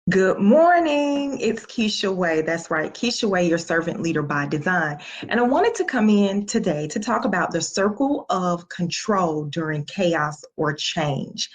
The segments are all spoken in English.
Good morning. It's Keisha Way. That's right, Keisha Way, your servant leader by design. And I wanted to come in today to talk about the circle of control during chaos or change.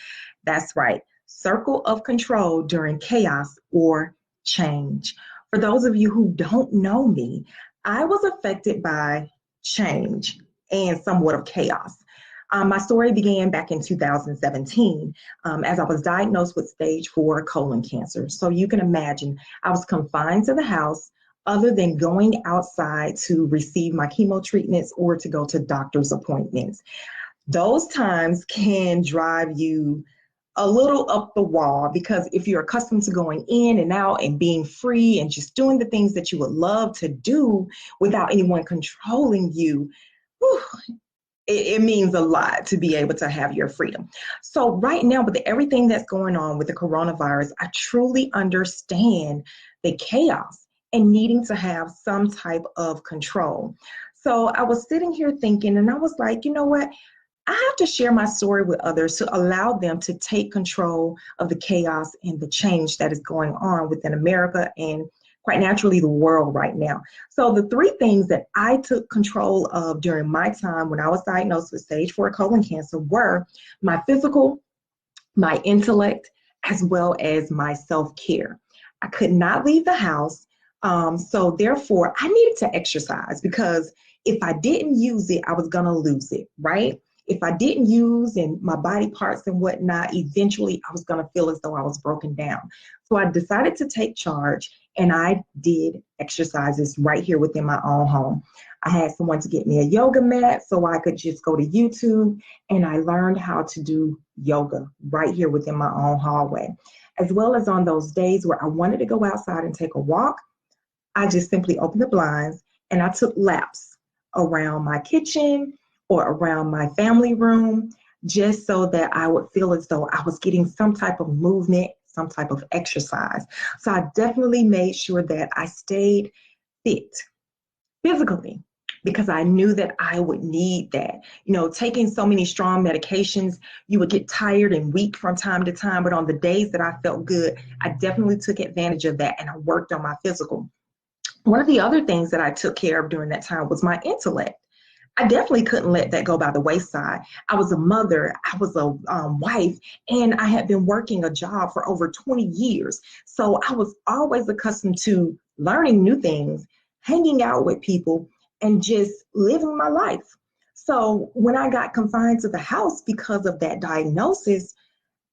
That's right, circle of control during chaos or change. For those of you who don't know me, I was affected by change and somewhat of chaos. My story began back in 2017 as I was diagnosed with stage 4 colon cancer. So you can imagine I was confined to the house other than going outside to receive my chemo treatments or to go to doctor's appointments. Those times can drive you a little up the wall because if you're accustomed to going in and out and being free and just doing the things that you would love to do without anyone controlling you, whew, it means a lot to be able to have your freedom. So right now, with everything that's going on with the coronavirus, I truly understand the chaos and needing to have some type of control. So I was sitting here thinking, and I was like, you know what? I have to share my story with others to allow them to take control of the chaos and the change that is going on within America and quite naturally the world right now. So the three things that I took control of during my time when I was diagnosed with stage 4 colon cancer were my physical, my intellect, as well as my self-care. I could not leave the house. So therefore I needed to exercise because if I didn't use it, I was gonna lose it, right? If I didn't use and my body parts and whatnot, eventually I was gonna feel as though I was broken down. So I decided to take charge and I did exercises right here within my own home. I had someone to get me a yoga mat so I could just go to YouTube and I learned how to do yoga right here within my own hallway. As well as on those days where I wanted to go outside and take a walk, I just simply opened the blinds and I took laps around my kitchen or around my family room just so that I would feel as though I was getting some type of movement, some type of exercise. So I definitely made sure that I stayed fit physically because I knew that I would need that. You know, taking so many strong medications, you would get tired and weak from time to time. But on the days that I felt good, I definitely took advantage of that and I worked on my physical. One of the other things that I took care of during that time was my intellect. I definitely couldn't let that go by the wayside. I was a mother, I was a wife, and I had been working a job for over 20 years. So I was always accustomed to learning new things, hanging out with people, and just living my life. So when I got confined to the house because of that diagnosis,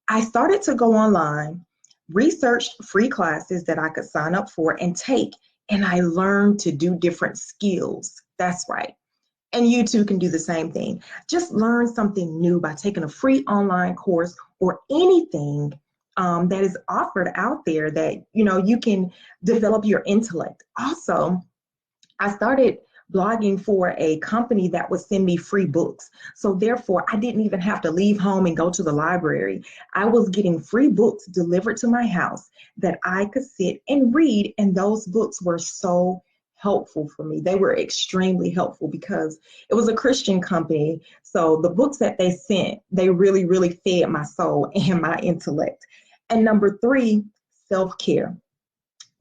I started to go online, researched free classes that I could sign up for and take, and I learned to do different skills. That's right. And you too can do the same thing. Just learn something new by taking a free online course or anything that is offered out there that you can develop your intellect. Also, I started blogging for a company that would send me free books. So therefore, I didn't even have to leave home and go to the library. I was getting free books delivered to my house that I could sit and read, and those books were so helpful for me. They were extremely helpful because it was a Christian company. So the books that they sent, they really, really fed my soul and my intellect. And number three, self-care.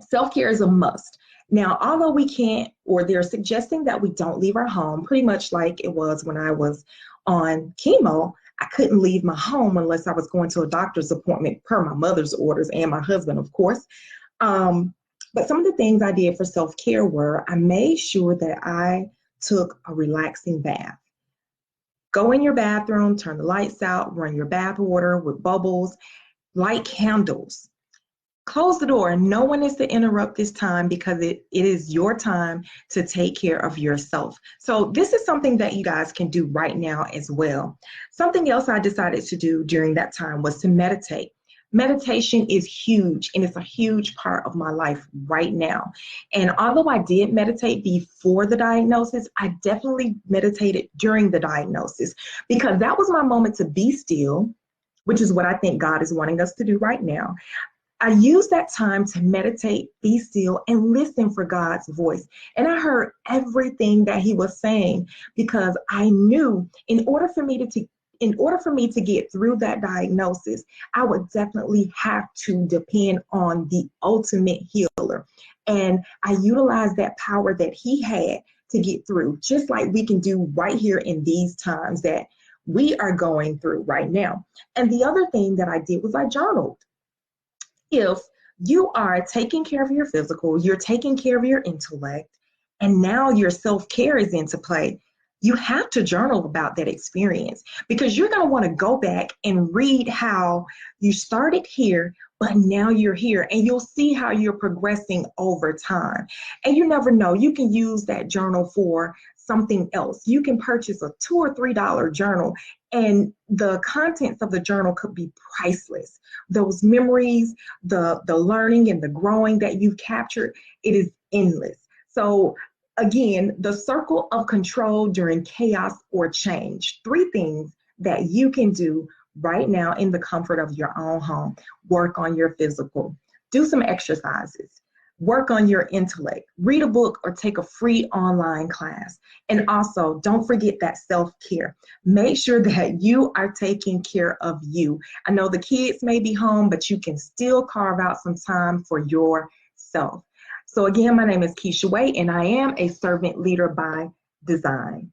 Self-care is a must. Now, although we can't, or they're suggesting that we don't leave our home, pretty much like it was when I was on chemo, I couldn't leave my home unless I was going to a doctor's appointment per my mother's orders and my husband, of course. But some of the things I did for self-care were I made sure that I took a relaxing bath. Go in your bathroom, turn the lights out, run your bath water with bubbles, light candles. Close the door. No one is to interrupt this time because it is your time to take care of yourself. So this is something that you guys can do right now as well. Something else I decided to do during that time was to meditate. Meditation is huge and it's a huge part of my life right now. And although I did meditate before the diagnosis, I definitely meditated during the diagnosis because that was my moment to be still, which is what I think God is wanting us to do right now. I used that time to meditate, be still, and listen for God's voice. And I heard everything that He was saying because I knew in order for me to in order for me to get through that diagnosis, I would definitely have to depend on the ultimate healer. And I utilized that power that he had to get through, just like we can do right here in these times that we are going through right now. And the other thing that I did was I journaled. If you are taking care of your physical, you're taking care of your intellect, and now your self care is into play, you have to journal about that experience because you're going to want to go back and read how you started here, but now you're here, and you'll see how you're progressing over time. And you never know, you can use that journal for something else. You can purchase a $2 or $3 journal, and the contents of the journal could be priceless. Those memories, the learning and the growing that you've captured, it is endless. So again, the circle of control during chaos or change. 3 things that you can do right now in the comfort of your own home. Work on your physical. Do some exercises. Work on your intellect. Read a book or take a free online class. And also, don't forget that self-care. Make sure that you are taking care of you. I know the kids may be home, but you can still carve out some time for yourself. So again, my name is Keisha Way, and I am a servant leader by design.